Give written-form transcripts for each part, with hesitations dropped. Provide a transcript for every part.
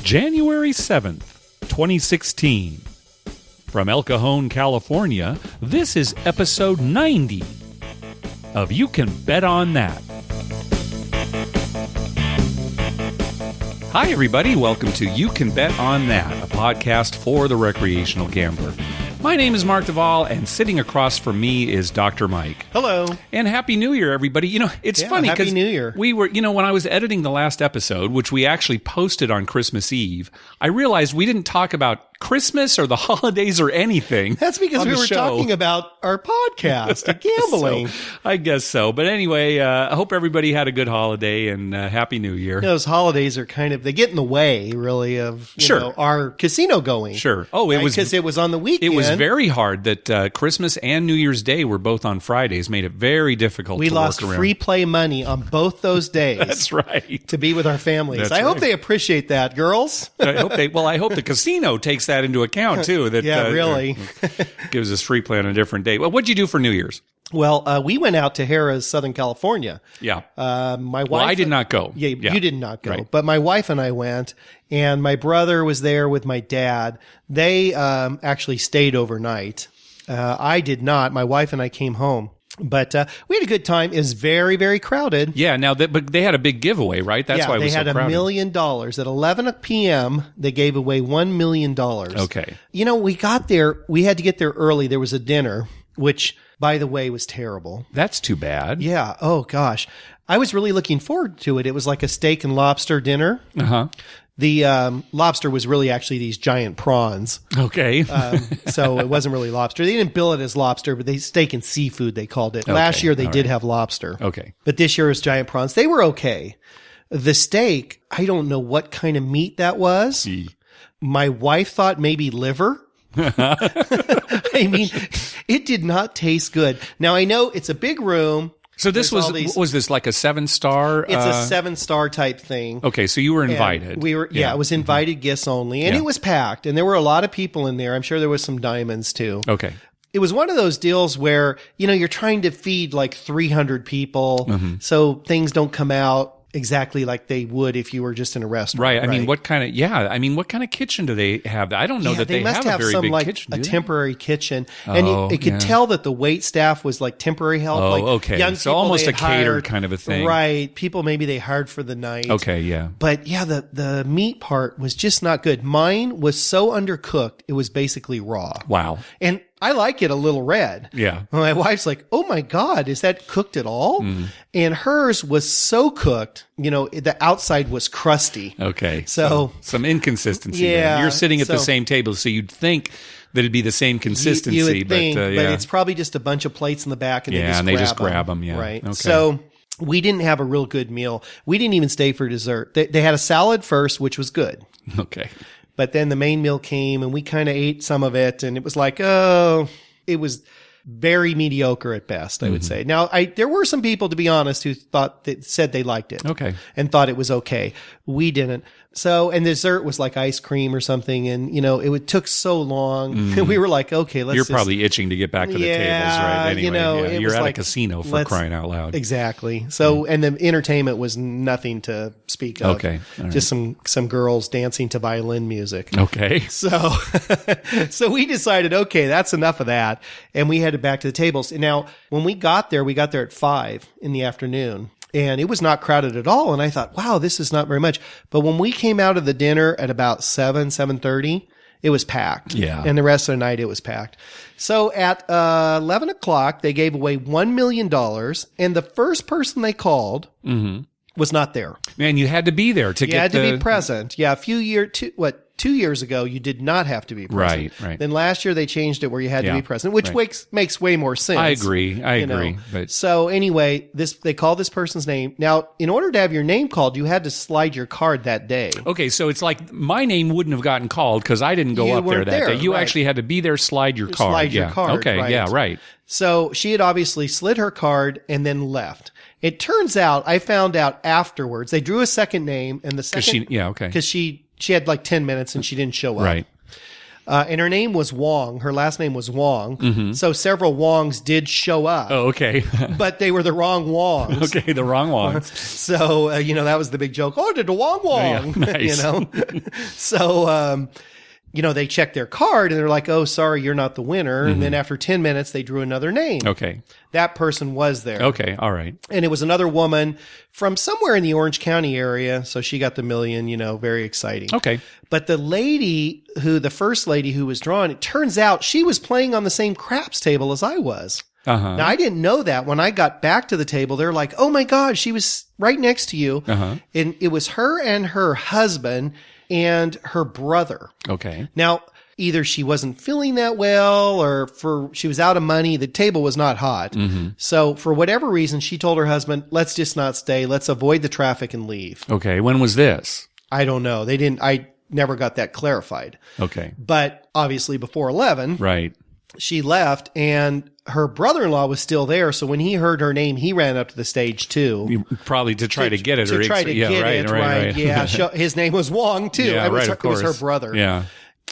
January 7th, 2016. From El Cajon, California, this is episode 90 of You Can Bet On That. Hi, everybody. Welcome to You Can Bet On That, a podcast for the recreational gambler. My name is Mark Duvall, and sitting across from me is Dr. Mike. Hello. And Happy New Year, everybody. You know, it's funny because Happy New Year. We were, when I was editing the last episode, which we actually posted on Christmas Eve, I realized we didn't talk about Christmas or the holidays or anything. That's because we were talking about our podcast, gambling. So, I guess so. But anyway, I hope everybody had a good holiday and Happy New Year. Those holidays are they get in the way, really, of our casino going. Sure. Oh, it was because it was on the weekend. It was very hard that Christmas and New Year's Day were both on Fridays, made it very difficult. We to lost work around. Free play money on both those days. That's right. To be with our families. That's I hope right. they appreciate that, girls. I hope the casino takes that into account too. That really gives us free play on a different day. Well, what'd you do for New Year's? Well, we went out to Harrah's, Southern California. Yeah. My wife. Well, I did not go. Yeah, you did not go. Right. But my wife and I went, and my brother was there with my dad. They actually stayed overnight. I did not. My wife and I came home. But we had a good time. It was very, very crowded. Yeah, but they had a big giveaway, right? That's why it was so crowded. They had $1 million. At 11 p.m., they gave away $1 million. Okay. We got there. We had to get there early. There was a dinner, which, by the way, was terrible. That's too bad. Yeah. Oh, gosh. I was really looking forward to it. It was like a steak and lobster dinner. Uh-huh. The lobster was really actually these giant prawns. Okay. So it wasn't really lobster. They didn't bill it as lobster, but steak and seafood, they called it. Okay. Last year, they All did right. have lobster. Okay. But this year was giant prawns. They were okay. The steak, I don't know what kind of meat that was. Gee. My wife thought maybe liver. I mean, it did not taste good. Now, I know it's a big room. So this was this like a 7-star? It's a 7-star type thing. Okay, so you were invited. And we were, it was invited guests only, and it was packed, and there were a lot of people in there. I'm sure there was some diamonds too. Okay. It was one of those deals where, you're trying to feed like 300 people, so things don't come out exactly like they would if you were just in a restaurant. Right. I mean, what kind of kitchen do they have? I don't know that they must have a very some big like kitchen. a temporary kitchen, and it could yeah. tell that the wait staff was like temporary help. Oh, like okay. Young So people almost they a catered hired, kind of a thing. Right. People maybe they hired for the night. Okay, yeah. But yeah, the meat part was just not good. Mine was so undercooked, it was basically raw. Wow. And I like it a little red. Yeah. My wife's like, "Oh my God, is that cooked at all?" And hers was so cooked, the outside was crusty. Okay. So some inconsistency. Yeah, there. You're sitting at the so- same table, so you'd think that it'd be the same consistency, You would think, but but it's probably just a bunch of plates in the back, and they just grab them. Yeah. Right. Okay. So we didn't have a real good meal. We didn't even stay for dessert. They had a salad first, which was good. Okay. But then the main meal came, and we kind of ate some of it, and it was like, it was very mediocre at best, I would say. Now, there were some people, to be honest, who said they liked it. Okay. And thought it was okay. We didn't. So, and dessert was like ice cream or something, and it took so long. And we were like, okay, let's. You're probably itching to get back to the tables, right? Anyway, it you're was at like, a casino for crying out loud. Exactly. So, and the entertainment was nothing to speak of. Okay. All right. Just some girls dancing to violin music. Okay. So, so we decided, okay, that's enough of that. And we headed back to the tables. And now when we got there at 5 in the afternoon, and it was not crowded at all. And I thought, wow, this is not very much. But when we came out of the dinner at about 7:30, it was packed. Yeah. And the rest of the night, it was packed. So at 11 o'clock, they gave away $1 million. And the first person they called was not there. Man, you had to be there to You get had to be present. Yeah, 2 years ago, you did not have to be present. Right. Then last year, they changed it where you had to be present, which makes way more sense. I agree. But So anyway, they called this person's name. Now, in order to have your name called, you had to slide your card that day. okay, so it's like my name wouldn't have gotten called because I didn't go You up there weren't that there, day. You right. actually had to be there, slide your card. Slide your card, Okay, right. yeah, right. So she had obviously slid her card and then left. It turns out, I found out afterwards, they drew a second name, and the second, okay. because she had like 10 minutes and she didn't show up. Right. And her name was Wong. Her last name was Wong. So several Wongs did show up. Oh, okay. But they were the wrong Wongs. Okay, the wrong ones. So, that was the big joke. Oh, did a Wong Wong. Yeah, nice. So, they checked their card and they're like, oh, sorry, you're not the winner. And then after 10 minutes, they drew another name. Okay. That person was there. Okay, all right. And it was another woman from somewhere in the Orange County area. So she got the $1 million, very exciting. Okay. But the first lady who was drawn, it turns out she was playing on the same craps table as I was. Uh-huh. Now, I didn't know that. When I got back to the table, they're like, oh my God, she was right next to you. Uh-huh. And it was her and her husband and her brother. Okay. Now, either she wasn't feeling that well or she was out of money. The table was not hot. So for whatever reason, she told her husband, let's just not stay. Let's avoid the traffic and leave. Okay. When was this? I don't know. I never got that clarified. Okay. But obviously before 11, Right. she left and her brother-in-law was still there. So when he heard her name, he ran up to the stage too. Probably to try to get it. To try to get it, right. Yeah. His name was Wong too. Yeah, right, of course. It was her brother. Yeah.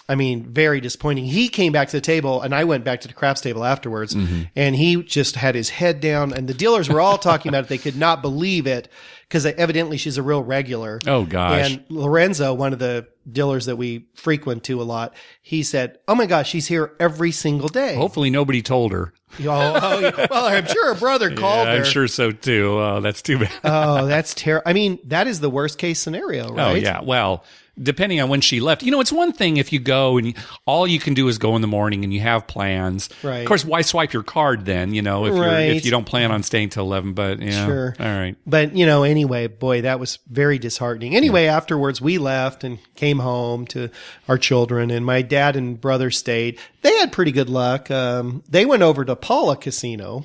I mean, very disappointing. He came back to the table and I went back to the craps table afterwards and he just had his head down and the dealers were all talking about it. They could not believe it because evidently she's a real regular. Oh, gosh. And Lorenzo, one of the dealers that we frequent to a lot, he said, oh my gosh, she's here every single day. Hopefully nobody told her. Yeah. Well, I'm sure her brother called her. I'm sure so too. Oh, that's too bad. Oh, that's terrible. I mean, that is the worst case scenario, right? Oh, yeah. Well, depending on when she left. It's one thing if you go and all you can do is go in the morning and you have plans. Right. Of course, why swipe your card then, if you don't plan on staying till 11, but yeah. Sure. All right. But, anyway, boy, that was very disheartening. Anyway, afterwards we left and came home to our children and my dad and brother stayed. They had pretty good luck. They went over to Paula Casino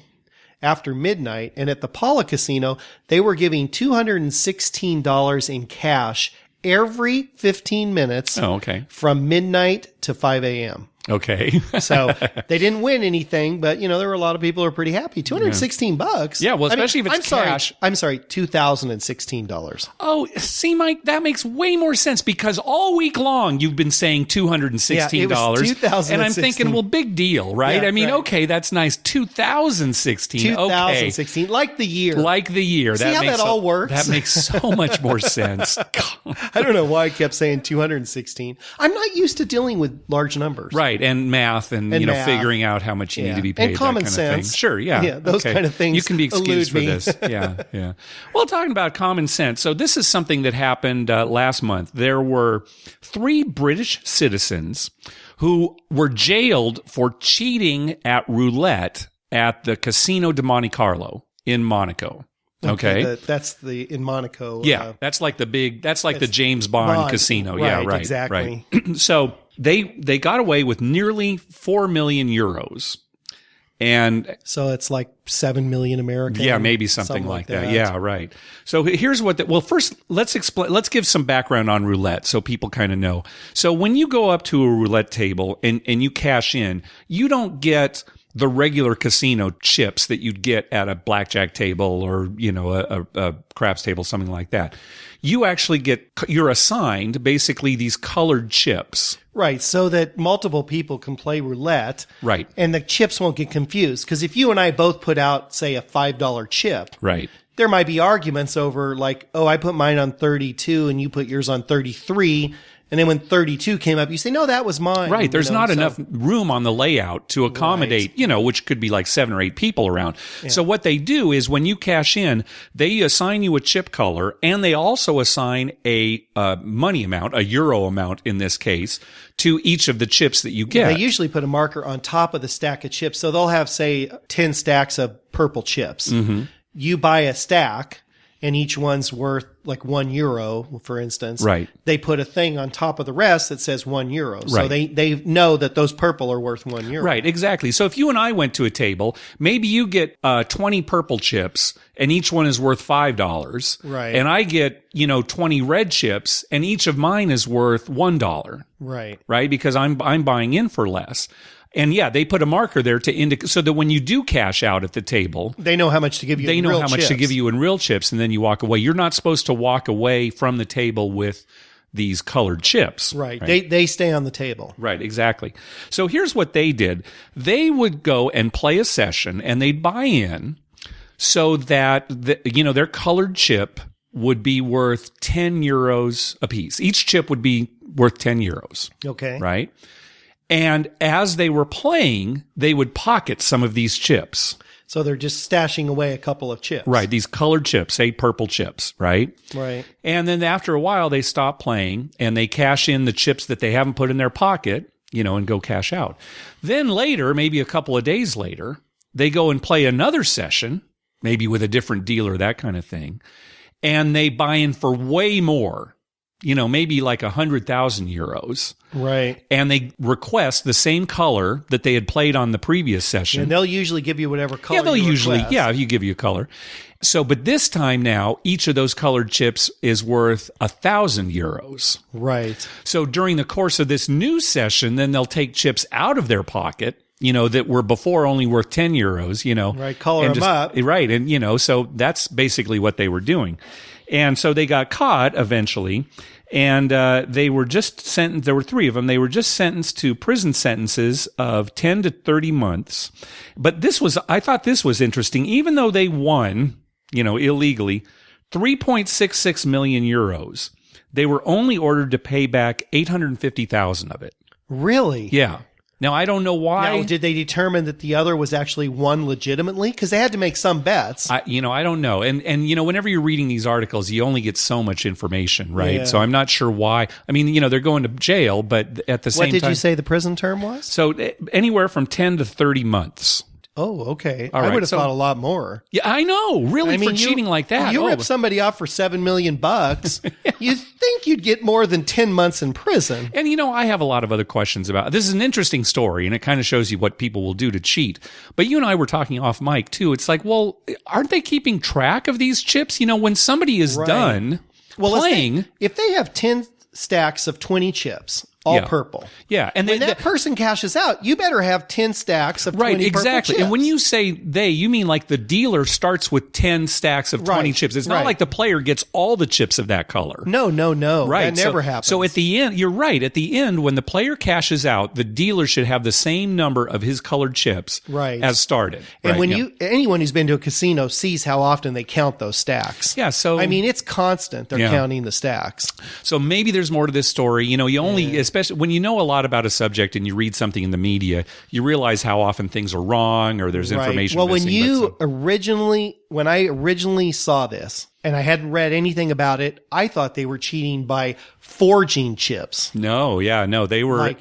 after midnight. And at the Paula Casino, they were giving $216 in cash every 15 minutes from midnight to 5 a.m. Okay. So they didn't win anything, but there were a lot of people who are pretty happy. $216. Yeah, well, especially if it's cash. I'm sorry, $2,016. Oh, see, Mike, that makes way more sense because all week long you've been saying $216. Yeah, it was $2,016. And I'm thinking, well, big deal, right? Yeah, I mean, right. Okay, that's nice. $2,016. Okay. $2,016, like the year. Like the year. See how that all works? That makes so much more sense. I don't know why I kept saying 216. I'm not used to dealing with large numbers. Right. And math and math. Figuring out how much you need to be paid. And common that kind sense. Of thing. Sure, yeah. Yeah, those kind of things. You can be excused for elude me. this. Yeah. Well, talking about common sense. So this is something that happened last month. There were 3 British citizens who were jailed for cheating at roulette at the Casino de Monte-Carlo in Monaco. Okay. That's in Monaco. Yeah. That's like the James Bond casino. Right, Yeah, right. Exactly. Right. So they got away with nearly 4 million euros. And so it's like 7 million American. Yeah, maybe something like that. Yeah, right. So here's first let's give some background on roulette so people kind of know. So when you go up to a roulette table and you cash in, you don't get the regular casino chips that you'd get at a blackjack table or, a craps table, something like that. You're assigned basically these colored chips. Right. So that multiple people can play roulette. Right. And the chips won't get confused. Because if you and I both put out, say, a $5 chip. Right. There might be arguments over like, oh, I put mine on 32 and you put yours on 33. And then when 32 came up, you say, no, that was mine. Right. There's not enough room on the layout to accommodate, which could be like 7 or 8 people around. Yeah. So what they do is when you cash in, they assign you a chip color and they also assign a money amount, a euro amount in this case, to each of the chips that you get. They usually put a marker on top of the stack of chips. So they'll have, say, 10 stacks of purple chips. Mm-hmm. You buy a stack. And each one's worth like €1, for instance. Right. They put a thing on top of the rest that says €1. Right. So they know that those purple are worth €1. Right, exactly. So if you and I went to a table, maybe you get 20 purple chips and each one is worth $5. Right. And I get, 20 red chips and each of mine is worth $1. Right. Right? Because I'm buying in for less. And yeah, they put a marker there to indicate so that when you do cash out at the table, they know how much to give you. They know how much to give you in real chips, and then you walk away. You're not supposed to walk away from the table with these colored chips. Right. They stay on the table. Right, exactly. So here's what they did. They would go and play a session, and they'd buy in so that their colored chip would be worth 10 euros a piece. Each chip would be worth 10 euros. Okay. Right? And as they were playing, they would pocket some of these chips. So they're just stashing away a couple of chips. Right. These colored chips, say purple chips, right? Right. And then after a while, they stop playing and they cash in the chips that they haven't put in their pocket, and go cash out. Then later, maybe a couple of days later, they go and play another session, maybe with a different dealer, that kind of thing. And they buy in for way more, maybe like 100,000 euros. Right. And they request the same color that they had played on the previous session. And they'll usually give you whatever color Yeah, they'll you usually, request. you give you a color. So, but this time now, each of those colored chips is worth 1,000 euros. Right. So during the course of this new session, then they'll take chips out of their pocket, that were before only worth 10 euros, Right, color them up. Right. And, so that's basically what they were doing. And so they got caught eventually. And they were just sentenced. There were 3 of them. They were just sentenced to prison sentences of 10 to 30 months. But I thought this was interesting. Even though they won, illegally, 3.66 million euros, they were only ordered to pay back 850,000 of it. Really? Yeah. Now, I don't know why. Now, did they determine that the other was actually won legitimately? Because they had to make some bets. I don't know. And whenever you're reading these articles, you only get so much information, right? Yeah. So I'm not sure why. I mean, they're going to jail, but at the same time. What did you say the prison term was? So anywhere from 10 to 30 months. Oh, okay. All I right, would have thought a lot more. Yeah, I know. Really, for cheating like that. You rip somebody off for $7 million. You'd think you'd get more than 10 months in prison. And I have a lot of other questions about this. Is an interesting story, and it kind of shows you what people will do to cheat. But you and I were talking off mic too. It's like, well, aren't they keeping track of these chips? When somebody is done playing, if they have 10 stacks of 20 chips, all purple. Yeah. And when that person cashes out, you better have 10 stacks of 20 right, exactly. purple chips. And when you say they, you mean like the dealer starts with 10 stacks of 20 chips. It's not like the player gets all the chips of that color. No. Right. That never happens. So at the end, you're right. At the end, when the player cashes out, the dealer should have the same number of his colored chips as started. And when anyone who's been to a casino sees how often they count those stacks. Yeah. So I mean, it's constant. They're counting the stacks. So maybe there's more to this story. You only, especially when you know a lot about a subject and you read something in the media, you realize how often things are wrong or there's information Well, missing. when I originally saw this and I hadn't read anything about it, I thought they were cheating by forging chips. No, they were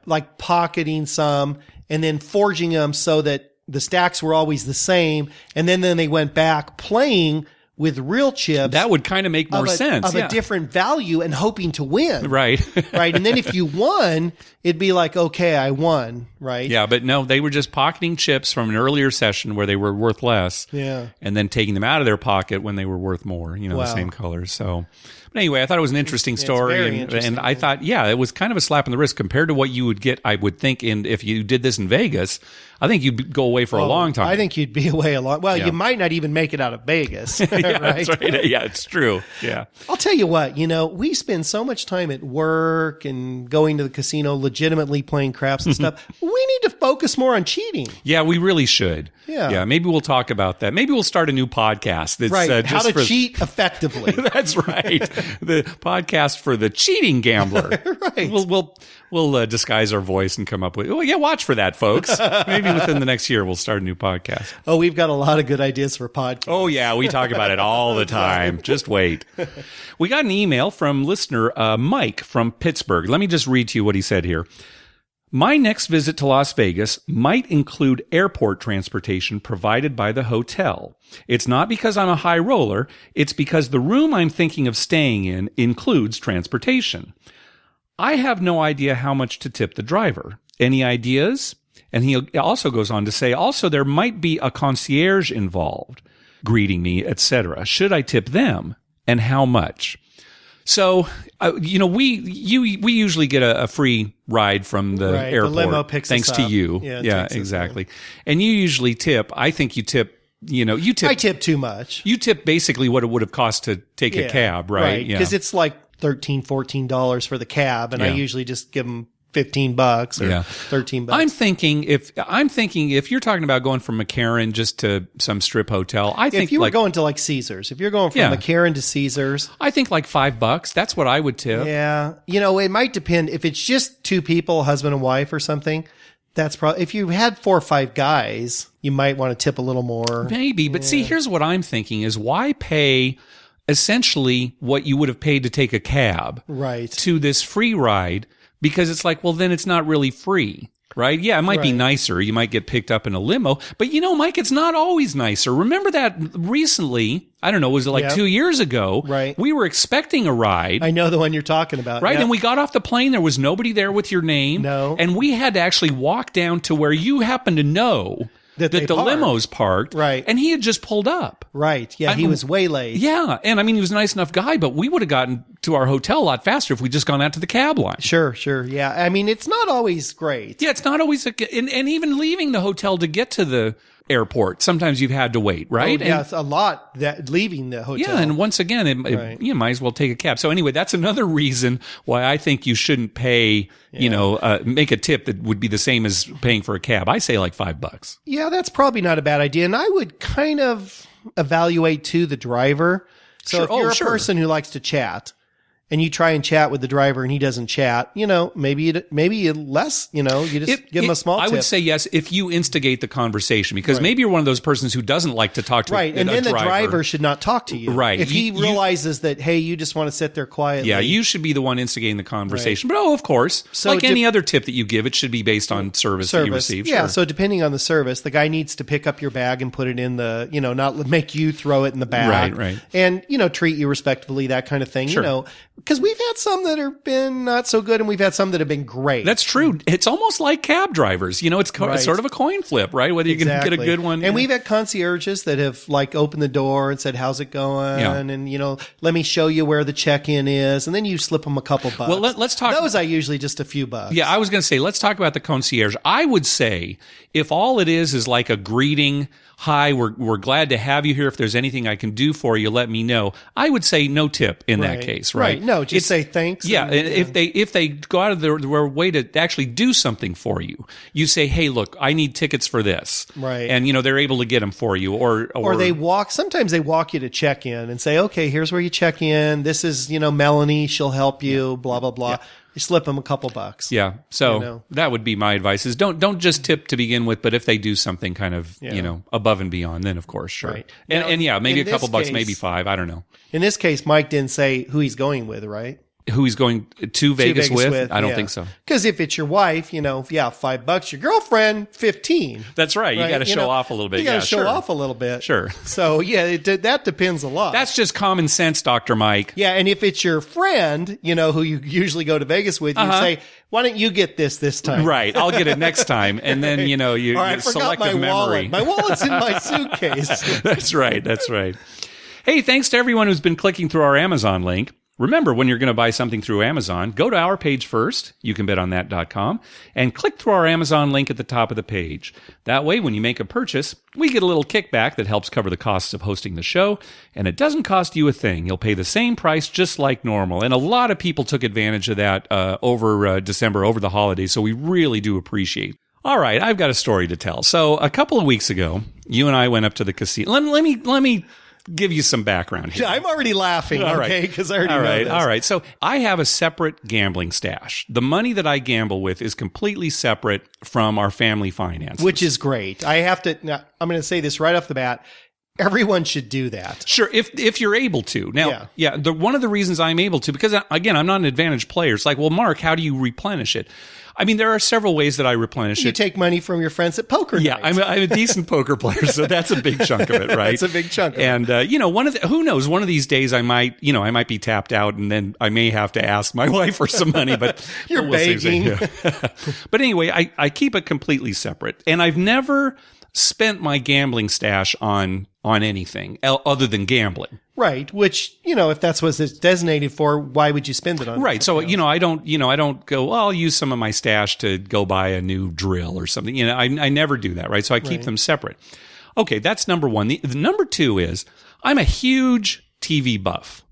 like pocketing some and then forging them so that the stacks were always the same. And then they went back playing with real chips. That would kind of make more sense. Of a different value and hoping to win. Right. Right. And then if you won, it'd be like, okay, I won. Right. Yeah. But no, they were just pocketing chips from an earlier session where they were worth less. Yeah. And then taking them out of their pocket when they were worth more, the same colors. So, but anyway, I thought it was an interesting story. And I thought, it was kind of a slap in the wrist compared to what you would get, I would think, if you did this in Vegas. I think you'd go away for a long time. I think you'd be away a long. Well, you might not even make it out of Vegas. Right? That's right. Yeah, it's true. Yeah. I'll tell you what, we spend so much time at work and going to the casino, legitimately playing craps and stuff. We need to focus more on cheating. Yeah, we really should. Yeah. Yeah. Maybe we'll talk about that. Maybe we'll start a new podcast. That's, right. How to cheat effectively. That's right. The podcast for the cheating gambler. Right. We'll disguise our voice and come up with, watch for that, folks. Maybe within the next year, we'll start a new podcast. Oh, we've got a lot of good ideas for podcasts. Oh, yeah. We talk about it all the time. Just wait. We got an email from listener Mike from Pittsburgh. Let me just read to you what he said here. My next visit to Las Vegas might include airport transportation provided by the hotel. It's not because I'm a high roller. It's because the room I'm thinking of staying in includes transportation. I have no idea how much to tip the driver. Any ideas? And he also goes on to say, also, there might be a concierge involved, greeting me, etc. Should I tip them? And how much? So, we usually get a free ride from the airport. The limo picks thanks us to up. you. Yeah, exactly. And you usually tip. I think you tip. You tip. I tip too much. You tip basically what it would have cost to take a cab, right? Because it's like $13-14 for the cab, and I usually just give them $15 or $13. I'm thinking if you're talking about going from McCarran just to some strip hotel, I think if you were going to like Caesars, if you're going from McCarran to Caesars, I think like $5. That's what I would tip. Yeah. It might depend if it's just two people, husband and wife or something. That's probably, if you had 4 or 5 guys, you might want to tip a little more. Maybe. But see, here's what I'm thinking is why pay essentially what you would have paid to take a cab to this free ride? Because it's like, well, then it's not really free, right? Yeah, it might be nicer. You might get picked up in a limo. But, Mike, it's not always nicer. Remember that recently, I don't know, was it like 2 years ago? Right. We were expecting a ride. I know the one you're talking about. Right? Yep. And we got off the plane. There was nobody there with your name. No. And we had to actually walk down to where you happen to know that the limo's parked. Right. And he had just pulled up. Right. Yeah, he was way late. Yeah. And I mean, he was a nice enough guy, but we would have gotten to our hotel a lot faster if we'd just gone out to the cab line. Sure. Yeah. I mean, it's not always great. Yeah, it's not always, and even leaving the hotel to get to the airport, sometimes you've had to wait, right? Yeah, it's a lot that leaving the hotel. Yeah, and once again, you might as well take a cab. So anyway, that's another reason why I think you shouldn't pay, make a tip that would be the same as paying for a cab. I say like $5. Yeah, that's probably not a bad idea. And I would kind of evaluate too the driver. So if you're a person who likes to chat, and you try and chat with the driver and he doesn't chat, maybe less, you just give him a small tip. I would say yes if you instigate the conversation, because maybe you're one of those persons who doesn't like to talk to a driver. And then the driver should not talk to you. Right. If he realizes that, hey, you just want to sit there quietly. Yeah, you should be the one instigating the conversation. But of course, so like any other tip that you give, it should be based on service that you receive. Yeah, so depending on the service, the guy needs to pick up your bag and put it in the, not make you throw it in the bag. Right. And, treat you respectfully, that kind of thing, because we've had some that have been not so good and we've had some that have been great. That's true. It's almost like cab drivers. It's sort of a coin flip, right? Whether you're going to get a good one. And we've had concierges that have opened the door and said, how's it going? Yeah. And, let me show you where the check-in is. And then you slip them a couple bucks. Well, let's talk. Those I usually just a few bucks. Yeah, I was going to say, let's talk about the concierge. I would say if all it is like a greeting, hi, we're glad to have you here. If there's anything I can do for you, let me know. I would say no tip in that case, right? No, just say thanks. Yeah, and if they go out of their way to actually do something for you, you say, hey, look, I need tickets for this. Right. And, they're able to get them for you. Or they sometimes they walk you to check in and say, okay, here's where you check in. This is, Melanie, she'll help you, blah, blah, blah. Yeah. You slip them a couple bucks. Yeah. So that would be my advice is don't just tip to begin with, but if they do something kind of, above and beyond, then of course, sure. Right. And maybe a couple bucks, maybe $5. I don't know. In this case, Mike didn't say who he's going with, right? Who he's going to Vegas with? I don't think so. Because if it's your wife, $5. Your girlfriend, 15. That's right. You got to show off a little bit. You got to show off a little bit. Sure. So that depends a lot. That's just common sense, Dr. Mike. Yeah, and if it's your friend, who you usually go to Vegas with, you say, why don't you get this time? Right. I'll get it next time. And then, you selective memory. My wallet's in my suitcase. That's right. Hey, thanks to everyone who's been clicking through our Amazon link. Remember, when you're going to buy something through Amazon, go to our page first, youcanbetonthat.com, and click through our Amazon link at the top of the page. That way, when you make a purchase, we get a little kickback that helps cover the costs of hosting the show, and it doesn't cost you a thing. You'll pay the same price just like normal. And a lot of people took advantage of that over December, over the holidays, so we really do appreciate it. All right, I've got a story to tell. So a couple of weeks ago, you and I went up to the casino. Let me give you some background here. Yeah, I'm already laughing, because I already know this. All right. So I have a separate gambling stash. The money that I gamble with is completely separate from our family finances. Which is great. I'm going to say this right off the bat. Everyone should do that. Sure, if you're able to. Now, one of the reasons I'm able to, because again, I'm not an advantaged player. It's like, well, Mark, how do you replenish it? I mean, there are several ways that I replenish it. You take money from your friends at poker night. Yeah, I'm a decent poker player, so that's a big chunk of it, right? That's a big chunk of it. And, who knows, one of these days I might be tapped out and then I may have to ask my wife for some money, but you're begging. But anyway, I keep it completely separate. And I've never spent my gambling stash on anything other than gambling. Right. Which, if that's what it's designated for, why would you spend it on? Right. So, I don't go, well, I'll use some of my stash to go buy a new drill or something. I never do that. Right. So I keep them separate. Okay. That's number one. The number two is I'm a huge TV buff.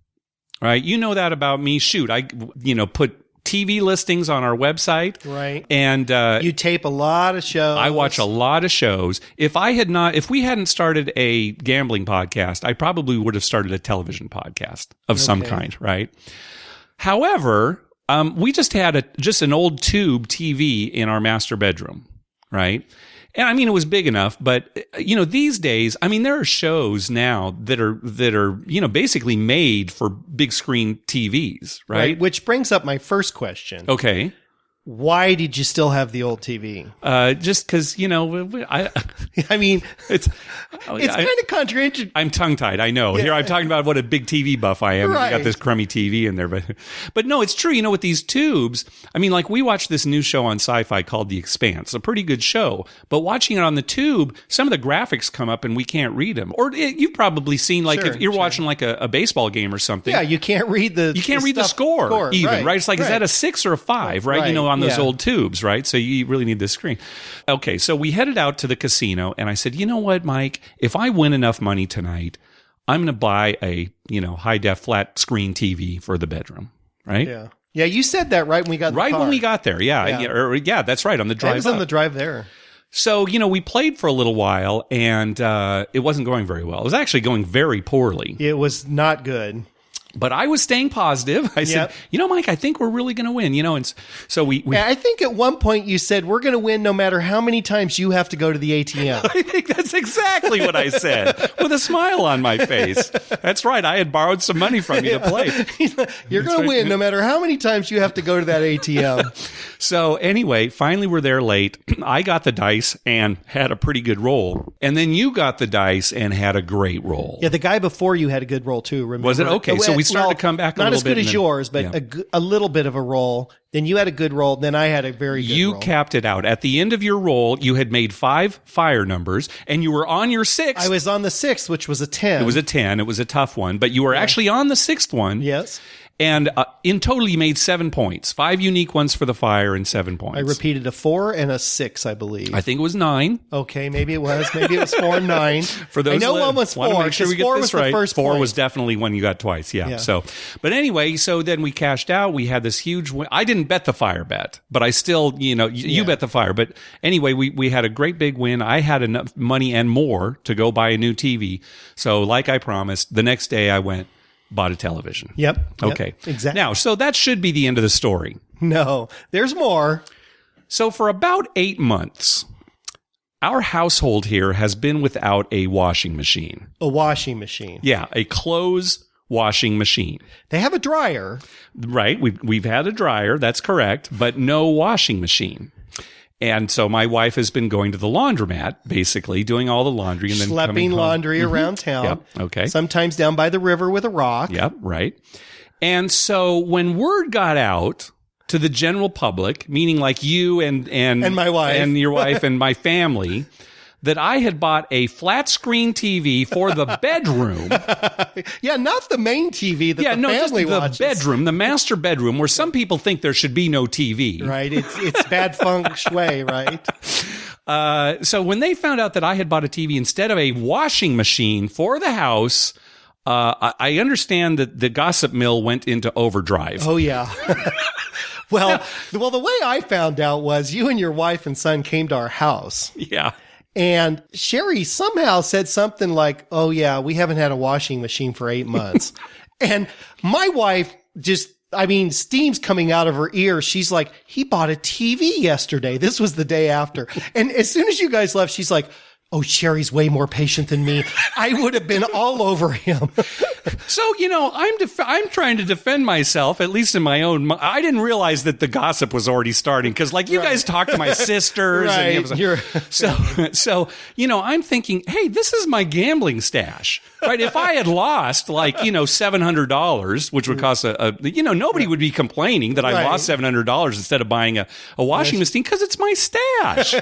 right? You know that about me. Shoot, I put TV listings on our website. Right. And you tape a lot of shows. I watch a lot of shows. If we hadn't started a gambling podcast, I probably would have started a television podcast of some kind, right? However, we just had an old tube TV in our master bedroom, right? And I mean, it was big enough, but these days, I mean, there are shows now that are basically made for big screen TVs, right? Which brings up my first question. Okay. Why did you still have the old TV? Just because, I mean, it's kind of contradictory. I'm tongue-tied, I know. Here I'm talking about what a big TV buff I am. Right. I got this crummy TV in there. But no, it's true. With these tubes, I mean, like we watched this new show on Sci-Fi called The Expanse, a pretty good show. But watching it on the tube, some of the graphics come up and we can't read them. Or you've probably seen, like, if you're watching like a baseball game or something. Yeah, you can't read the score even, right? It's like, is that a 6 or a 5, right? On those old tubes, right? So you really need this screen. Okay, so we headed out to the casino, and I said, you know what, Mike? If I win enough money tonight, I'm going to buy a high-def flat screen TV for the bedroom, right? Yeah. Yeah, you said that right when we got in the car. When we got there, yeah. That's right, on the drive I was on the drive there. So, we played for a little while, and it wasn't going very well. It was actually going very poorly. It was not good. But I was staying positive. I said, Mike, I think we're really going to win, and so we I think at one point you said, we're going to win no matter how many times you have to go to the ATM. I think that's exactly what I said with a smile on my face. That's right. I had borrowed some money from you to play. You're going to win no matter how many times you have to go to that ATM. So anyway, finally we're there late. I got the dice and had a pretty good roll. And then you got the dice and had a great roll. Yeah, the guy before you had a good roll too, remember? Was it? Okay, so we started to come back a little bit. Not as good as yours, but a little bit of a roll. Then you had a good roll. Then I had a very good roll. You capped it out. At the end of your roll, you had made 5 fire numbers, and you were on your 6th. I was on the 6th, which was a 10. It was a 10. It was a tough one, but you were actually on the 6th one. Yes. And in total, you made 7 points. 5 unique ones for the fire and 7 points. I repeated a 4 and a 6, I believe. I think it was 9. Okay, maybe it was. Maybe it was 4 and 9. For those I know one was 4. Make sure we get 4 this was right. the first 4 point. was definitely one you got twice. Yeah. So, but anyway, so then we cashed out. We had this huge win. I didn't bet the fire bet, but I still, you bet the fire. But anyway, we had a great big win. I had enough money and more to go buy a new TV. So, like I promised, the next day I bought a television. Yep. Okay. Exactly. Now, so that should be the end of the story. No, there's more. So for about 8 months, our household here has been without a washing machine. A washing machine. Yeah, a clothes washing machine. They have a dryer. Right. We've had a dryer. That's correct. But no washing machine. And so my wife has been going to the laundromat, basically doing all the laundry and then schlepping laundry around town. Yep. Okay. Sometimes down by the river with a rock. Yep. Right. And so when word got out to the general public, meaning like you and my wife and your wife and my family, that I had bought a flat screen TV for the bedroom. Yeah, not the main TV that the family watches. The bedroom, the master bedroom, where some people think there should be no TV. Right. It's bad feng shui, right? So when they found out that I had bought a TV instead of a washing machine for the house, I understand that the gossip mill went into overdrive. Oh, yeah. Well, the way I found out was you and your wife and son came to our house. Yeah. And Sherry somehow said something like, oh, yeah, we haven't had a washing machine for 8 months. And my wife steam's coming out of her ears. She's like, he bought a TV yesterday. This was the day after. And as soon as you guys left, she's like, oh, Sherry's way more patient than me. I would have been all over him. So, I'm trying to defend myself, at least in my own. I didn't realize that the gossip was already starting because, you guys talk to my sisters. Right. And so, I'm thinking, hey, this is my gambling stash, right? If I had lost $700, which would cost nobody would be complaining that I lost $700 instead of buying a washing machine because it's my stash.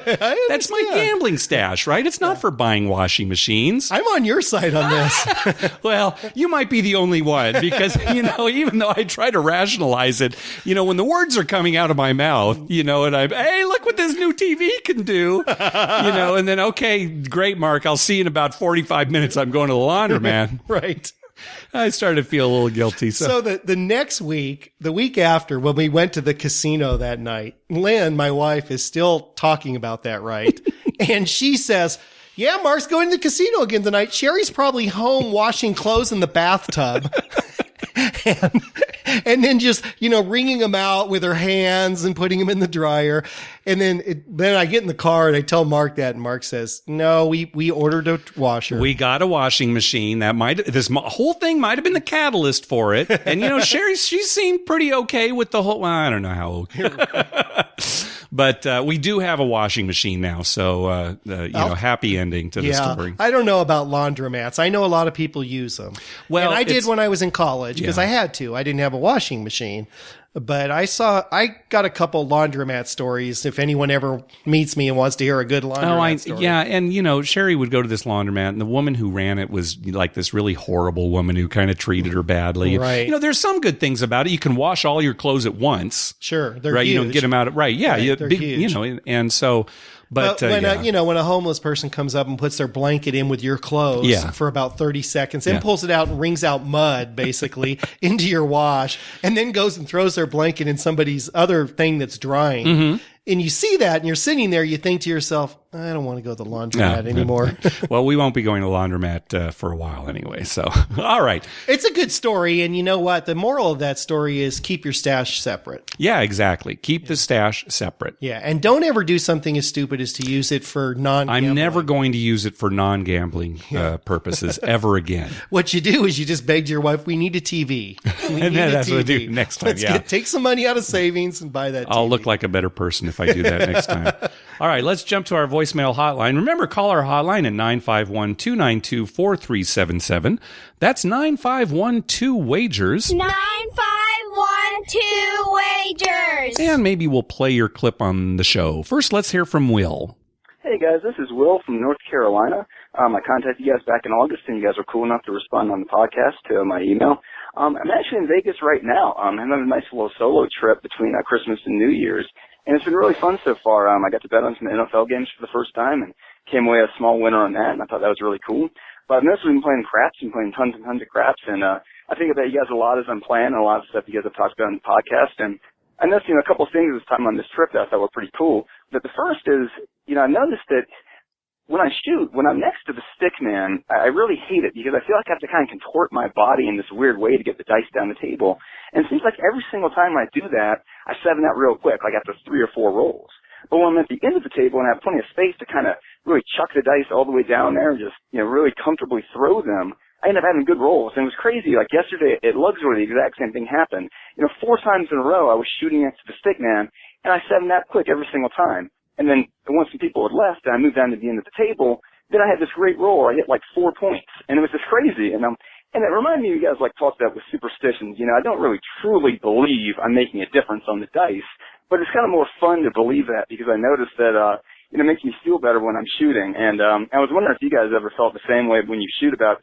That's my gambling stash, right? It's not for buying washing machines. I'm on your side on this. Well, you might be the only one because, even though I try to rationalize it, when the words are coming out of my mouth, and hey, look what this new TV can do, and then, okay, great, Mark, I'll see you in about 45 minutes. I'm going to the laundromat. Right. I started to feel a little guilty. So the next week, the week after, when we went to the casino that night, Lynn, my wife, is still talking about that, right? And she says, yeah, Mark's going to the casino again tonight. Sherry's probably home washing clothes in the bathtub. And then just, wringing them out with her hands and putting them in the dryer. And then I get in the car and I tell Mark that, and Mark says, no, we ordered a washer. We got a washing machine. This whole thing might have been the catalyst for it. And, Sherry, she seemed pretty okay with the whole, well, I don't know how old. But we do have a washing machine now, so happy ending to the story. I don't know about laundromats. I know a lot of people use them. Well, and I did when I was in college because I had to. I didn't have a washing machine. But I got a couple laundromat stories if anyone ever meets me and wants to hear a good laundromat story. Yeah, and Sherry would go to this laundromat, and the woman who ran it was like this really horrible woman who kind of treated her badly. Right. There's some good things about it. You can wash all your clothes at once. Sure, they're right. huge. Get them out. Right. Yeah. Right, they're huge. And so. But when a homeless person comes up and puts their blanket in with your clothes for about 30 seconds and pulls it out and wrings out mud basically into your wash, and then goes and throws their blanket in somebody's other thing that's drying. And you see that and you're sitting there, you think to yourself, I don't want to go to the laundromat anymore. Well, we won't be going to the laundromat for a while anyway. So, all right. It's a good story. And you know what? The moral of that story is keep your stash separate. Yeah, exactly. Keep the stash separate. Yeah. And don't ever do something as stupid as to use it for non-gambling. I'm never going to use it for non-gambling purposes ever again. What you do is you just beg your wife, we need a TV. And that's what I do next time. Take some money out of savings and buy that TV. I'll look like a better person if I do that next time. All right, let's jump to our voicemail hotline. Remember, call our hotline at 951-292-4377. That's 9512-WAGERS. 9512-WAGERS. And maybe we'll play your clip on the show. First, let's hear from Will. Hey, guys, this is Will from North Carolina. I contacted you guys back in August, and you guys were cool enough to respond on the podcast to my email. I'm actually in Vegas right now. I'm having a nice little solo trip between Christmas and New Year's. And it's been really fun so far. I got to bet on some NFL games for the first time and came away a small winner on that, and I thought that was really cool. But I've noticed we've been playing craps and playing tons and tons of craps, and I think about you guys a lot as I'm playing, and a lot of stuff you guys have talked about on the podcast. And I noticed, a couple of things this time on this trip that I thought were pretty cool. But the first is, I noticed that when I shoot, when I'm next to the stick man, I really hate it because I feel like I have to kind of contort my body in this weird way to get the dice down the table. And it seems like every single time I do that, I seven out real quick, like after 3 or 4 rolls. But when I'm at the end of the table and I have plenty of space to kind of really chuck the dice all the way down there and just, really comfortably throw them, I end up having good rolls. And it was crazy. Like yesterday at Luxor, the exact same thing happened. 4 times in a row, I was shooting next to the stick man, and I seven out quick every single time. And then once some people had left and I moved down to the end of the table, then I had this great roll where I hit like 4 points. And it was just crazy. And it reminded me, you guys talked about with superstitions. I don't really truly believe I'm making a difference on the dice, but it's kind of more fun to believe that because I noticed that, it makes me feel better when I'm shooting. And I was wondering if you guys ever felt the same way when you shoot about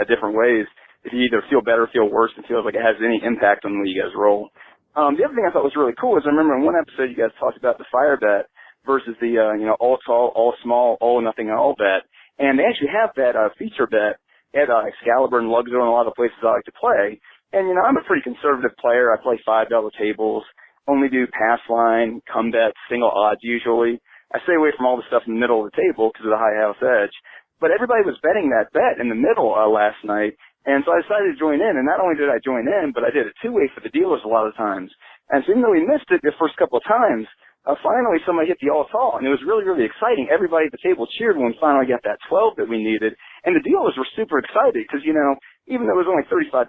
different ways, if you either feel better, feel worse, and feels like it has any impact on the way you guys roll. The other thing I thought was really cool is I remember in one episode you guys talked about the fire bet versus the, all tall, all small, all nothing at all bet. And they actually have that feature bet at Excalibur and Luxor and a lot of the places I like to play. And, I'm a pretty conservative player. I play $5 tables, only do pass line, come bet, single odds usually. I stay away from all the stuff in the middle of the table because of the high house edge. But everybody was betting that bet in the middle last night. And so I decided to join in. And not only did I join in, but I did a two-way for the dealers a lot of times. And so even though we missed it the first couple of times, finally somebody hit the all tall, and it was really, really exciting. Everybody at the table cheered when we finally got that 12 that we needed, and the dealers were super excited because, even though it was only $35,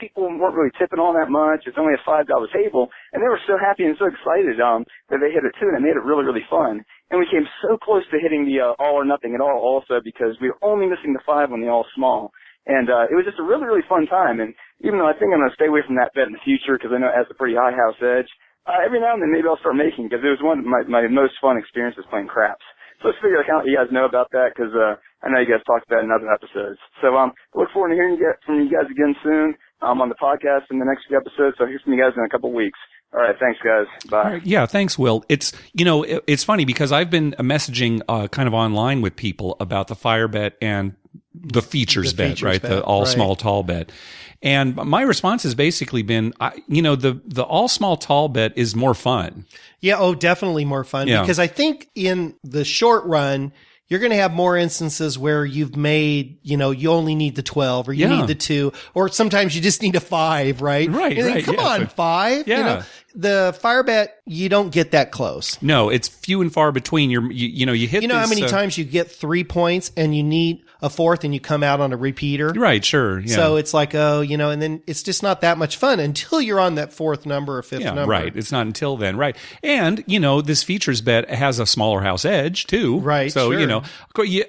people weren't really tipping all that much. It's only a $5 table, and they were so happy and so excited that they hit it too, and it made it really, really fun. And we came so close to hitting the all or nothing at all also because we were only missing the 5 on the all small. And it was just a really, really fun time. And even though I think I'm going to stay away from that bet in the future because I know it has a pretty high house edge, every now and then maybe I'll start making because it was one of my most fun experiences playing craps. So let's figure out how you guys know about that because I know you guys talked about it in other episodes. So look forward to hearing from you guys again soon on the podcast in the next few episodes. So I'll hear from you guys in a couple of weeks. All right, thanks, guys. Bye. Right, yeah, thanks, Will. It's it's funny because I've been messaging kind of online with people about the fire bet and the features bet, right? bet, The all right. small tall bet. And my response has basically been, the all small tall bet is more fun. Yeah. Oh, definitely more fun because I think in the short run, you're going to have more instances where you've made, you only need the 12 or you need the 2, or sometimes you just need a 5, right? Right, and then, right. Come on, 5. Yeah. The fire bet, you don't get that close. No, it's few and far between. You hit. You know how many times you get 3 points and you need a 4th and you come out on a repeater? Right, sure. Yeah. So it's like, and then it's just not that much fun until you're on that 4th number or 5th number. Right. It's not until then. Right. And, this features bet has a smaller house edge too. Right. So, sure.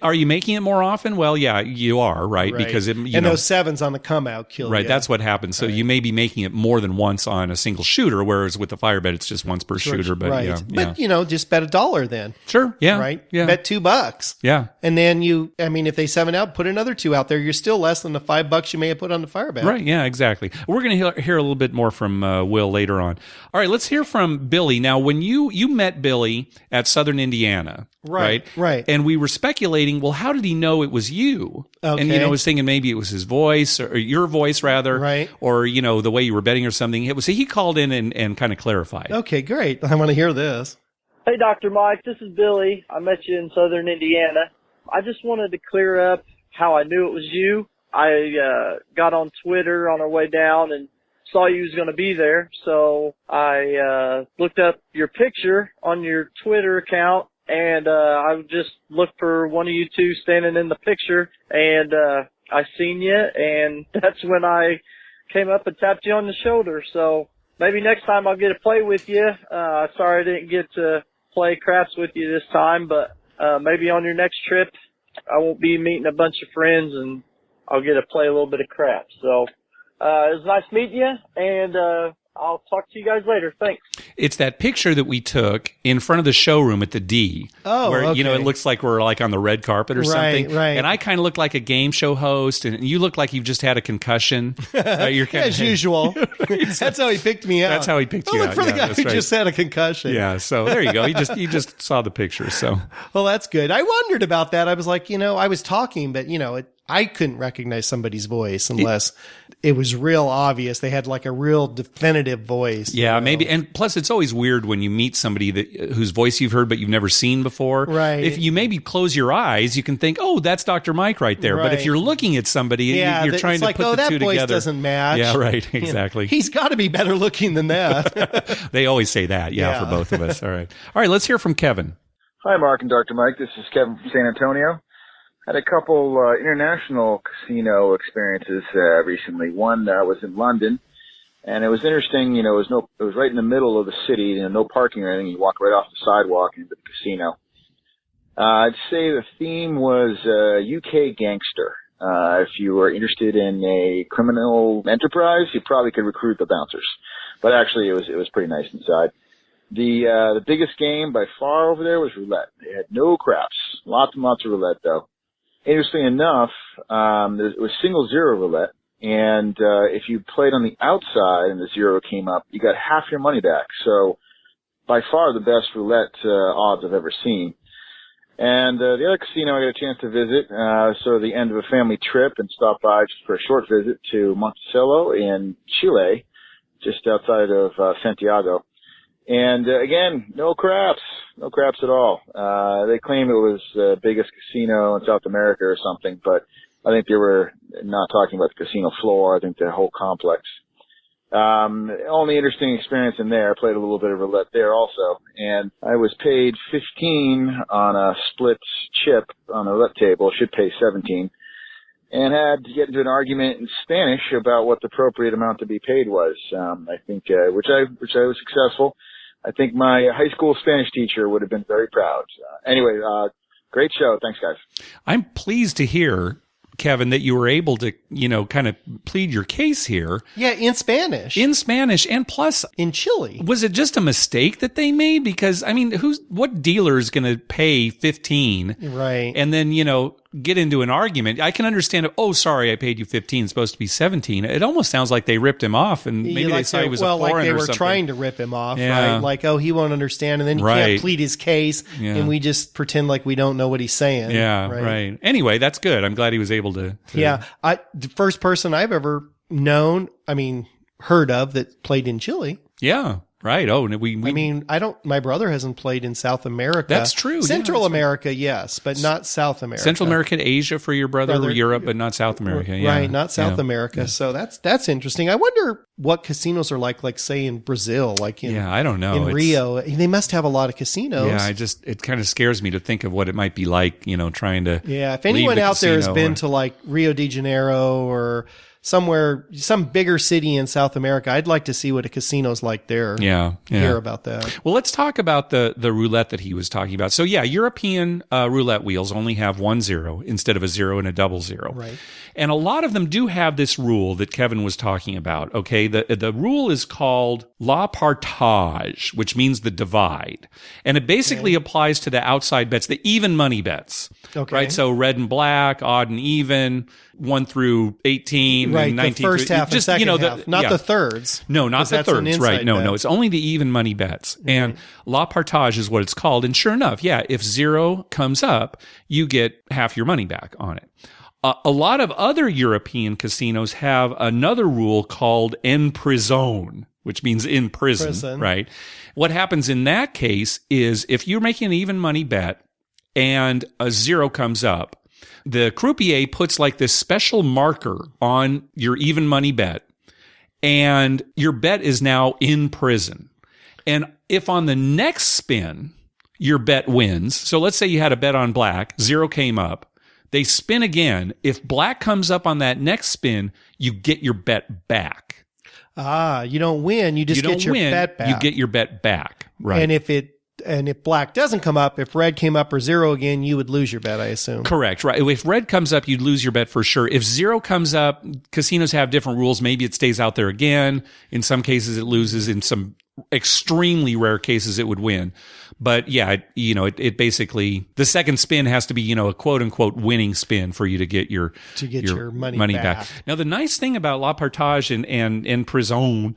are you making it more often? Well, yeah, you are, right? Right. Because those 7s on the come out kill right, you. that's what happens. So you may be making it more than once on a single shooter, whereas with the fire bet, it's just once per shooter. But right. yeah. But, just bet $1 then. Sure. Yeah. Right? Yeah. Bet $2. Yeah. And then if they 7 out, put another 2 out there. You're still less than the $5 you may have put on the fire bet. Right. Yeah, exactly. We're going to hear a little bit more from Will later on. All right. Let's hear from Billy. Now, when you met Billy at Southern Indiana, right? Right. And we were speculating, well, how did he know it was you? Okay. And, I was thinking maybe it was his voice or your voice rather. Right. Or, the way you were betting or something. He called in and kind of clarified. Okay, great. I want to hear this. Hey, Dr. Mike, this is Billy. I met you in Southern Indiana. I just wanted to clear up how I knew it was you. I got on Twitter on our way down and saw you was going to be there. So I looked up your picture on your Twitter account, and I just looked for one of you two standing in the picture, and I seen you, and that's when I came up and tapped you on the shoulder. So maybe next time I'll get to play with you. Sorry I didn't get to play craps with you this time, but maybe on your next trip I won't be meeting a bunch of friends and I'll get to play a little bit of craps. So it was nice meeting you, and I'll talk to you guys later. Thanks. It's that picture that we took in front of the showroom at the D. Oh, where, okay. It looks like we're like on the red carpet or something. Right. And I kind of look like a game show host, and you look like you've just had a concussion. You're kind As usual. That's how he picked me out. That's how he picked you look out. for the Yeah, guy that's who right. just had a concussion. Yeah, so there you go. You just saw the picture. So Well, that's good. I wondered about that. I was like, I was talking, but I couldn't recognize somebody's voice unless it was real obvious. They had like a real definitive voice. yeah, maybe. And plus, it's always weird when you meet somebody whose voice you've heard but you've never seen before. Right. If you maybe close your eyes, you can think, "Oh, that's Dr. Mike right there." But if Right. you're looking at somebody, Yeah, you're trying it's to like, put the that two voice together. doesn't match. Yeah, right. Exactly. He's got to be better looking than that. They always say that. Yeah, Yeah. for both of us. All right. Let's hear from Kevin. Hi, Mark and Dr. Mike. This is Kevin from San Antonio. Had a couple international casino experiences recently. One was in London, and it was interesting. It was right in the middle of the city. No parking or anything. You walk right off the sidewalk into the casino. I'd say the theme was UK gangster. If you were interested in a criminal enterprise, you probably could recruit the bouncers. But actually, it was pretty nice inside. The biggest game by far over there was roulette. They had no craps. Lots and lots of roulette, though. Interestingly enough, it was single zero roulette, and if you played on the outside and the zero came up, you got half your money back. So, by far the best roulette odds I've ever seen. And the other casino I got a chance to visit, sort of the end of a family trip, and stopped by just for a short visit to Monticello in Chile, just outside of Santiago. And again, no craps at all. They claim it was the biggest casino in South America or something, but I think they were not talking about the casino floor. I think the whole complex. Only interesting experience in there. I played a little bit of roulette there also, and I was paid 15 on a split chip on the roulette table. Should pay 17, and had to get into an argument in Spanish about what the appropriate amount to be paid was. I think, which I was successful. I think my high school Spanish teacher would have been very proud. Anyway, great show. Thanks, guys. I'm pleased to hear, Kevin, that you were able to, kind of plead your case here. Yeah, in Spanish. And plus, in Chile. was it just a mistake that they made? Because, what dealer is going to pay 15? Right. And then, get into an argument. I can understand, oh, sorry, I paid you 15, it's supposed to be 17. It almost sounds like they ripped him off, and maybe they saw he was a foreign like they or were something. trying to rip him off, Yeah. right? Like, oh, he won't understand, and then he can't plead his case, and we just pretend like we don't know what he's saying. Yeah, right. Anyway, that's good. I'm glad he was able to. Yeah, the first person I've ever known, heard of that played in Chile. Yeah. Right. Oh, my brother hasn't played in South America. That's true. Central America, yes, but not South America. Central America and Asia for your brother, Europe, but not South America. Yeah. Right, not South America. Yeah. So that's interesting. I wonder what casinos are like say in Brazil, I don't know. In Rio. They must have a lot of casinos. Yeah, it kind of scares me to think of what it might be like, trying to. Yeah, if anyone out there has been to Rio de Janeiro or somewhere, some bigger city in South America, I'd like to see what a casino's like there. Yeah. Hear about that. Well, let's talk about the roulette that he was talking about. So yeah, European roulette wheels only have 1 0 instead of a 0 and a 00. Right. And a lot of them do have this rule that Kevin was talking about. Okay. The rule is called la partage, which means the divide. And it basically applies to the outside bets, the even money bets. Okay. Right. So red and black, odd and even, 1 through 18, right, and 19 the first through, half, just, and second half, not the thirds. No, not the thirds. Right. No, it's only the even money bets. And la partage is what it's called. And sure enough, if 0 comes up, you get half your money back on it. A lot of other European casinos have another rule called en prison, which means in prison, right? What happens in that case is if you're making an even money bet and a 0 comes up, the croupier puts this special marker on your even money bet, and your bet is now in prison. And if on the next spin your bet wins, so let's say you had a bet on black, 0 came up, they spin again. If black comes up on that next spin, you get your bet back. Ah, you don't win, you just get your bet back. You get your bet back, right? And if black doesn't come up, if red came up or 0 again, you would lose your bet, I assume. Correct, right. If red comes up, you'd lose your bet for sure. If 0 comes up, casinos have different rules. Maybe it stays out there again. In some cases, it loses. In some extremely rare cases, it would win. But yeah, it basically, the second spin has to be, a quote unquote winning spin for you to get your money back. Now, the nice thing about La Partage and Prison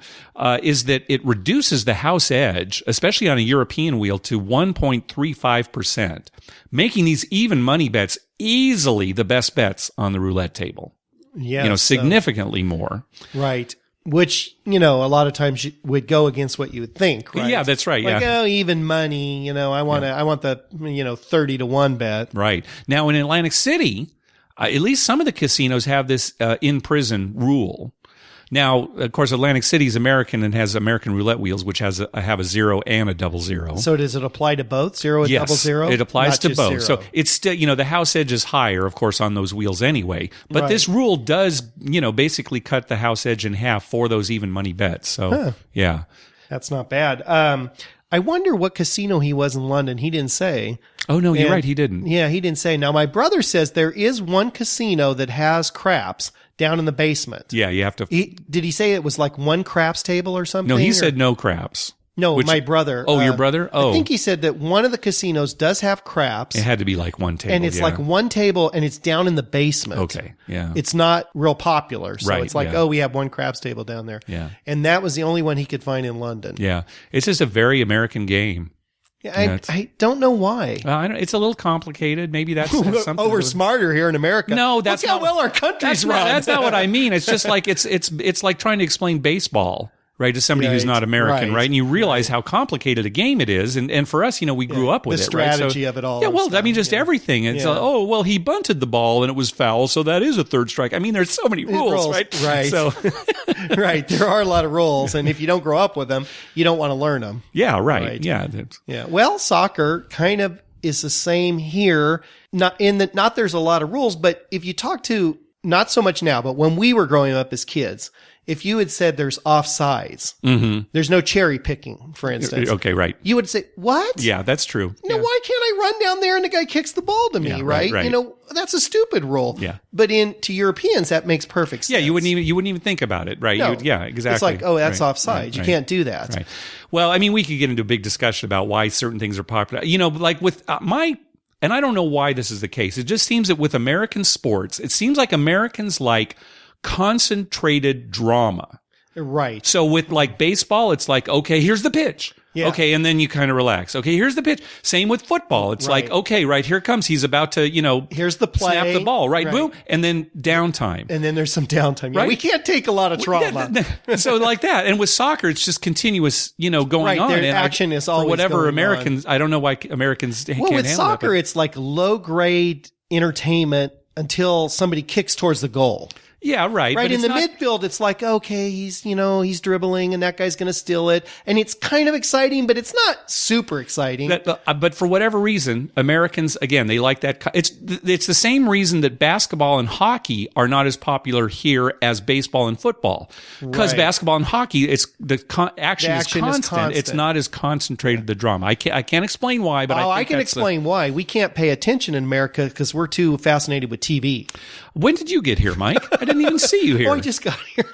is that it reduces the house edge, especially on a European wheel, to 1.35%, making these even money bets easily the best bets on the roulette table. Yeah. Significantly more. Right. Which, a lot of times would go against what you would think, right? Yeah, that's right. Even money, I want the, 30-1 bet. Right. Now in Atlantic City, at least some of the casinos have this in prison rule. Now, of course, Atlantic City is American and has American roulette wheels, which have a 0 and a 00. So does it apply to both 0 and yes, 00? It applies to both. 0. So it's still, the house edge is higher, of course, on those wheels anyway. But this rule does, basically cut the house edge in half for those even money bets. So, yeah. That's not bad. I wonder what casino he was in London. He didn't say. Oh, no, you're right. He didn't. Yeah, he didn't say. Now, my brother says there is one casino that has craps down in the basement. Yeah, you have to. Did he say it was like one craps table or something? No, he said no craps. No, my brother. Oh, your brother? Oh. I think he said that one of the casinos does have craps. It had to be like one table. And it's like one table and it's down in the basement. Okay, yeah. It's not real popular. So it's like, we have one craps table down there. Yeah. And that was the only one he could find in London. Yeah. It's just a very American game. Yeah, I don't know why. It's a little complicated. Maybe that's something. We're smarter here in America. No, that's Look how well our country's run. That's not what I mean. It's just like it's like trying to explain baseball, right, to somebody who's not American, right? And you realize how complicated a game it is. And for us, we grew up with the it, strategy right? of it all. Yeah, well, I mean, just everything. It's he bunted the ball and it was foul, so that is a third strike. I mean, there's so many rules, right? Right. So, right. There are a lot of rules, and if you don't grow up with them, you don't want to learn them. Yeah, right. Yeah. Yeah. Well, soccer kind of is the same here. Not there's a lot of rules, but if you talk to, not so much now, but when we were growing up as kids, if you had said there's offsides, there's no cherry picking, for instance. Okay, right. You would say, what? Yeah, that's true. Why can't I run down there and the guy kicks the ball to me, Yeah, right? right. That's a stupid rule. Yeah. But to Europeans, that makes perfect sense. Yeah, you wouldn't even think about it, right? No. Yeah, exactly. It's like, that's right, offside. right, you can't do that. Right. Well, I mean, we could get into a big discussion about why certain things are popular. Like with my and I don't know why this is the case. It just seems that with American sports, it seems like Americans like concentrated drama. Right. So with like baseball, it's like, okay, here's the pitch. Yeah. Okay. And then you kind of relax. Okay. Here's the pitch. Same with football. It's Right. like, okay, right here it comes. He's about to, Here's the play. snap the ball, right? Right. Boom. And then downtime. And then there's some downtime. Yeah, Right? we can't take a lot of trauma. So like that. And with soccer, it's just continuous, going Right, on. their And action is always for whatever going Americans, I don't know why Americans can't Well, with handle soccer, that. it's like low grade entertainment until somebody kicks towards the goal. Yeah, right. Right But in it's the not- midfield, it's like, okay, he's dribbling and that guy's going to steal it. And it's kind of exciting, but it's not super exciting. But for whatever reason, Americans, again, they like that. It's the same reason that basketball and hockey are not as popular here as baseball and football. Because Right. basketball and hockey, action is action is constant. constant. It's not as concentrated the drama. I can't explain why, but I think can that's explain why. We can't pay attention in America because we're too fascinated with TV. When did you get here, Mike? I didn't even see you here. Oh, I just got here.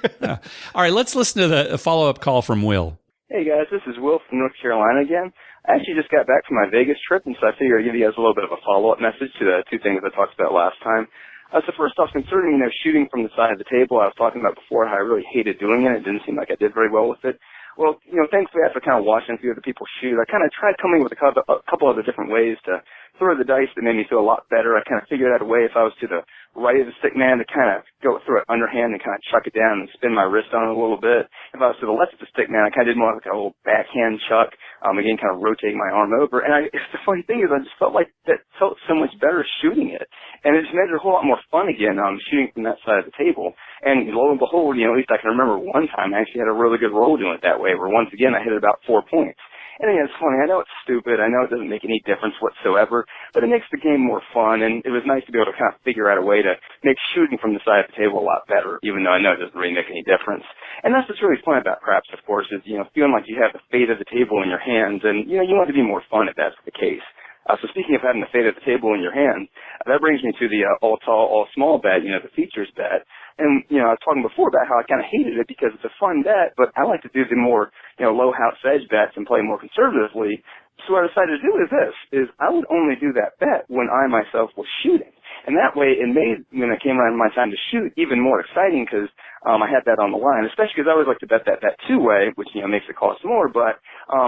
All right, let's listen to the follow-up call from Will. Hey guys, this is Will from North Carolina again. I actually just got back from my Vegas trip, and so I figured I'd give you guys a little bit of a follow-up message to the two things I talked about last time. So first off, concerning, shooting from the side of the table, I was talking about before how I really hated doing it. It didn't seem like I did very well with it. Well, thankfully after kind of watching a few other people shoot, I kind of tried coming with a couple other different ways to throw the dice that made me feel a lot better. I kind of figured out a way if I was to the right of the stick man to kind of go through it underhand and kind of chuck it down and spin my wrist on it a little bit. If I was to the left of the stick man, I kind of did more like a little backhand chuck, again, kind of rotating my arm over. And the funny thing is I just felt like that felt so much better shooting it. And it just made it a whole lot more fun again, shooting from that side of the table. And lo and behold, at least I can remember one time I actually had a really good roll doing it that way, where once again I hit it about 4 points. And again, it's funny. I know it's stupid. I know it doesn't make any difference whatsoever, but it makes the game more fun, and it was nice to be able to kind of figure out a way to make shooting from the side of the table a lot better, even though I know it doesn't really make any difference. And that's what's really fun about craps, of course, is, feeling like you have the fate of the table in your hands, and, you want it to be more fun if that's the case. So speaking of having the fate of the table in your hand, that brings me to the all tall, all small bet, the features bet. And, I was talking before about how I kind of hated it because it's a fun bet, but I like to do the more, low house edge bets and play more conservatively. So what I decided to do is I would only do that bet when I myself was shooting. And that way it made, when it came around my time to shoot, even more exciting because I had that on the line, especially because I always like to bet that two-way, which, makes it cost more, but,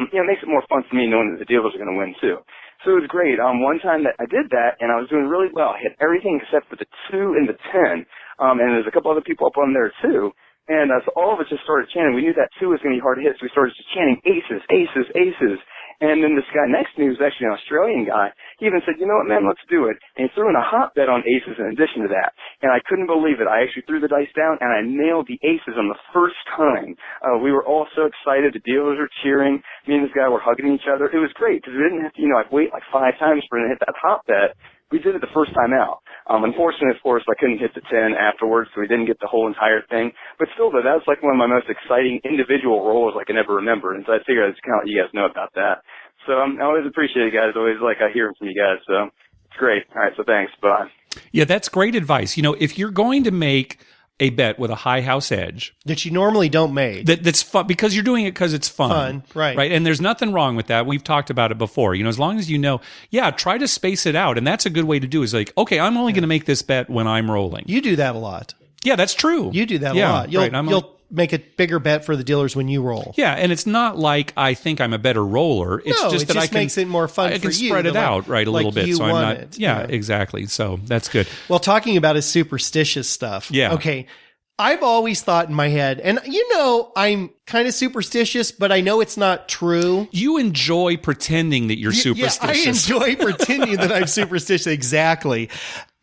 it makes it more fun for me knowing that the dealers are going to win too. So it was great. One time that I did that, and I was doing really well. I hit everything except for the 2 and the 10. And there's a couple other people up on there too. And so all of us just started chanting. We knew that 2 was going to be hard to hit, so we started just chanting aces, aces, aces. And then this guy next to me was actually an Australian guy. He even said, you know what, man, let's do it. And he threw in a hot bet on aces in addition to that. And I couldn't believe it. I actually threw the dice down, and I nailed the aces on the first time. We were all so excited. The dealers were cheering. Me and this guy were hugging each other. It was great because we didn't have to, wait like 5 times for him to hit that hot bet. We did it the first time out. Unfortunately, of course, I couldn't hit the 10 afterwards, so we didn't get the whole entire thing. But still, though, that was like one of my most exciting individual rolls I can ever remember. And so I figured I'd just kind of let you guys know about that. So I always appreciate it, guys. Always like I hear from you guys. So it's great. All right, so thanks. Bye. Yeah, that's great advice. If you're going to make a bet with a high house edge that you normally don't make. That's fun because you're doing it because it's fun. Right. Right. And there's nothing wrong with that. We've talked about it before. As long as try to space it out. And that's a good way to do it, is like, okay, I'm only going to make this bet when I'm rolling. You do that a lot. Yeah, that's true. You do that a lot. You'll make a bigger bet for the dealers when you roll. Yeah, and it's not like I think I'm a better roller. It's just that I can makes it more fun for you. I can spread it out a little bit, so I'm not. It. Yeah, exactly. So that's good. Well, talking about his superstitious stuff. Yeah. Okay. I've always thought in my head, and I'm kind of superstitious, but I know it's not true. You enjoy pretending that you're superstitious. Yeah, I enjoy pretending that I'm superstitious. Exactly.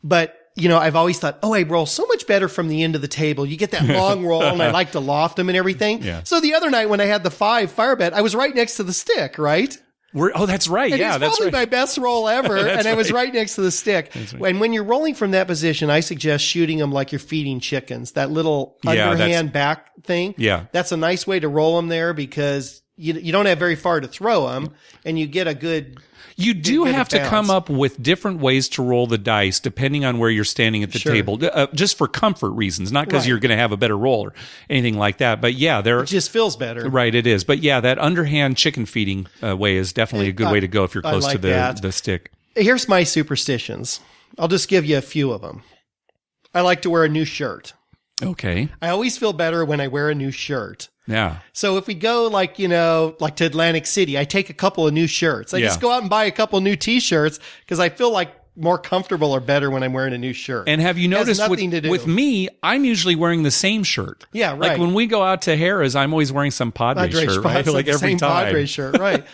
But I've always thought, I roll so much better from the end of the table. You get that long roll, and I like to loft them and everything. Yeah. So the other night when I had the 5 fire bet, I was right next to the stick, right? That's right. And yeah, that's probably my best roll ever. And I was right. right next to the stick. Right. And when you're rolling from that position, I suggest shooting them like you're feeding chickens. That little underhand back thing. Yeah. That's a nice way to roll them there because you don't have very far to throw them, and you get a good. You do have to come up with different ways to roll the dice depending on where you're standing at the table, just for comfort reasons, not because you're going to have a better roll or anything like that. But yeah, it just feels better. Right, it is. But yeah, that underhand chicken feeding way is definitely a good way to go if you're close to the stick. Here's my superstitions. I'll just give you a few of them. I like to wear a new shirt. Okay. I always feel better when I wear a new shirt. Yeah. So if we go like to Atlantic City, I take a couple of new shirts. I just go out and buy a couple new t-shirts because I feel like more comfortable or better when I'm wearing a new shirt. And have you noticed with me, I'm usually wearing the same shirt. Yeah, right. Like when we go out to Harrah's, I'm always wearing some Padre shirt, right? Like every time. Padre shirt, right.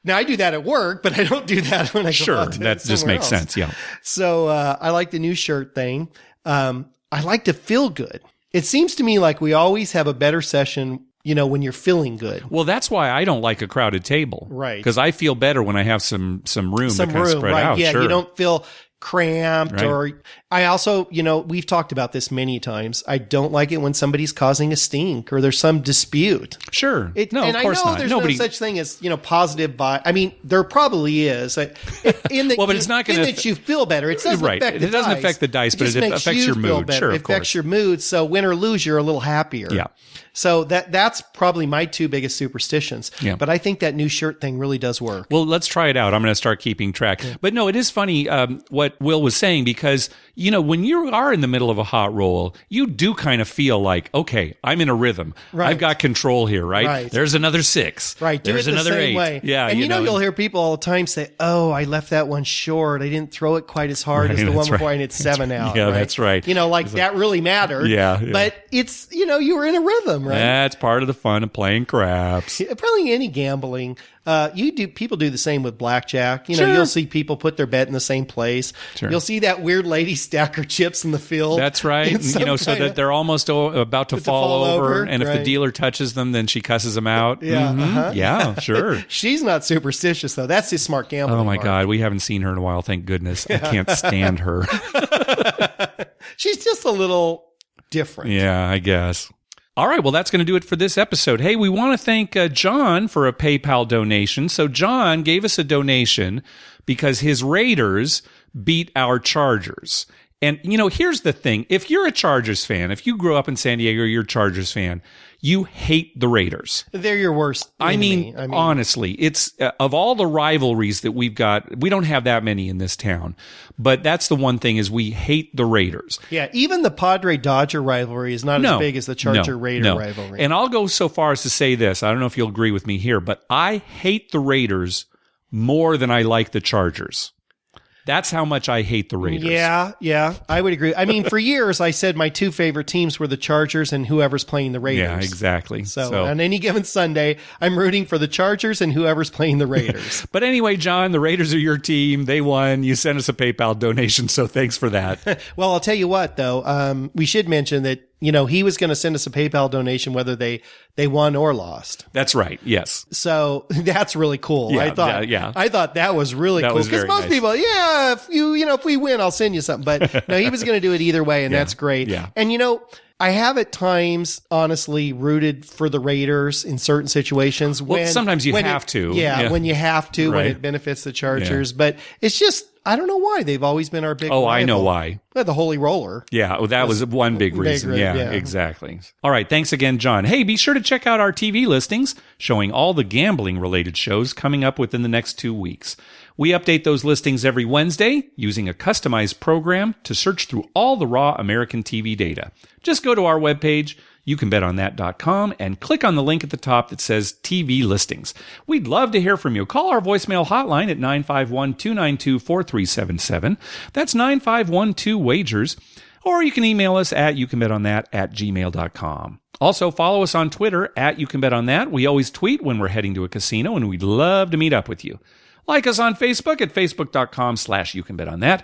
Now I do that at work, but I don't do that when I go out to that just makes sense. Yeah. So I like the new shirt thing. I like to feel good. It seems to me like we always have a better session, when you're feeling good. Well, that's why I don't like a crowded table. Right. Because I feel better when I have some room to kind of spread out. Yeah, sure. you don't feel cramped or I also, we've talked about this many times. I don't like it when somebody's causing a stink or there's some dispute. Sure. No, of course not. There's no such thing as, positive vibe. I mean, there probably is. But it's not going to that you feel better. It doesn't affect the dice. It doesn't affect the dice, but it affects your mood. Sure, it affects your mood. So win or lose, you're a little happier. Yeah. So that's probably my two biggest superstitions. Yeah. But I think that new shirt thing really does work. Well, let's try it out. I'm going to start keeping track. Yeah. But no, it is funny what Will was saying because, when you are in the middle of a hot roll, you do kind of feel like, okay, I'm in a rhythm. Right. I've got control here, right? There's another 6. Right. There's do it another the same 8. Way. Yeah. And you'll hear people all the time say, oh, I left that one short. I didn't throw it quite as hard as the one before and it's 7 out. Yeah, that's right. That really mattered. Yeah. But it's, you were in a rhythm, right? That's part of the fun of playing craps. Probably any gambling. People do the same with blackjack. You'll see people put their bet in the same place. Sure. You'll see that weird lady stack her chips in the field. That's right. So that they're almost about to fall over. And if the dealer touches them, then she cusses them out. Yeah. Mm-hmm. Uh-huh. Yeah, sure. She's not superstitious though. That's his smart gambling. Oh my God. We haven't seen her in a while. Thank goodness. I can't stand her. She's just a little different. Yeah, I guess. All right, well, that's going to do it for this episode. Hey, we want to thank John for a PayPal donation. So John gave us a donation because his Raiders beat our Chargers. And, here's the thing. If you're a Chargers fan, if you grew up in San Diego, you're a Chargers fan, you hate the Raiders. They're your worst enemy. I mean, honestly, it's of all the rivalries that we've got, we don't have that many in this town. But that's the one thing is we hate the Raiders. Yeah, even the Padre-Dodger rivalry is not as big as the Charger-Raider rivalry. And I'll go so far as to say this. I don't know if you'll agree with me here, but I hate the Raiders more than I like the Chargers. That's how much I hate the Raiders. Yeah, I would agree. I mean, for years, I said my two favorite teams were the Chargers and whoever's playing the Raiders. Yeah, exactly. So on any given Sunday, I'm rooting for the Chargers and whoever's playing the Raiders. But anyway, John, the Raiders are your team. They won. You sent us a PayPal donation, so thanks for that. Well, I'll tell you what, though. We should mention that he was going to send us a PayPal donation whether they won or lost. That's right. Yes. So that's really cool. Yeah, I thought that was really cool because most people, if we win, I'll send you something. But no, he was going to do it either way, and that's great. Yeah. And I have at times honestly rooted for the Raiders in certain situations. Well, sometimes you have to. Yeah, when you have to, when it benefits the Chargers. Yeah. But it's just, I don't know why. They've always been our big rival. I know why. The Holy Roller. Yeah, that was one big reason. Yeah, exactly. All right, thanks again, John. Hey, be sure to check out our TV listings showing all the gambling-related shows coming up within the next 2 weeks. We update those listings every Wednesday using a customized program to search through all the raw American TV data. Just go to our webpage, youcanbetonthat.com, and click on the link at the top that says TV listings. We'd love to hear from you. Call our voicemail hotline at 951-292-4377. That's 9512-WAGERS. Or you can email us at youcanbetonThat@gmail.com. Also, follow us on Twitter at youcanbetonThat. We always tweet when we're heading to a casino, and we'd love to meet up with you. Like us on Facebook at facebook.com/youcanbetonThat.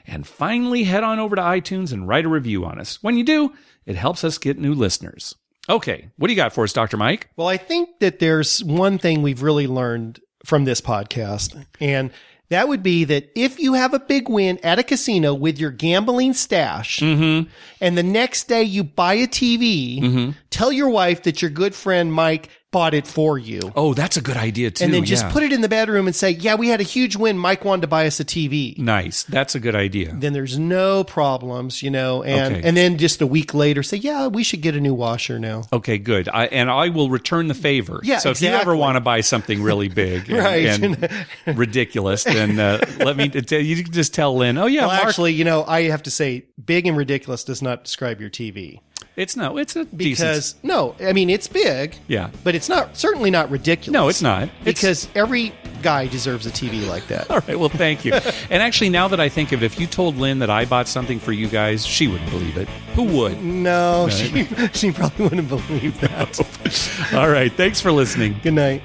And finally, head on over to iTunes and write a review on us. When you do, it helps us get new listeners. Okay, what do you got for us, Dr. Mike? Well, I think that there's one thing we've really learned from this podcast, and that would be that if you have a big win at a casino with your gambling stash, and the next day you buy a TV, tell your wife that your good friend Mike bought it for you. Oh, that's a good idea too. And then just put it in the bedroom and say, yeah, we had a huge win. Mike wanted to buy us a TV. Nice. That's a good idea. Then there's no problems, and then just a week later say, yeah, we should get a new washer now. Okay, good. I will return the favor. Yeah, so if you ever want to buy something really big and ridiculous, then let me tell you can just tell Lynn, well, Mark. Actually, I have to say big and ridiculous does not describe your TV. It's a because it's big. Yeah. But it's certainly not ridiculous. No, it's not. Because every guy deserves a TV like that. All right. Well, thank you. And actually, now that I think of it, if you told Lynn that I bought something for you guys, she wouldn't believe it. Who would? No, she probably wouldn't believe that. No. All right. Thanks for listening. Good night.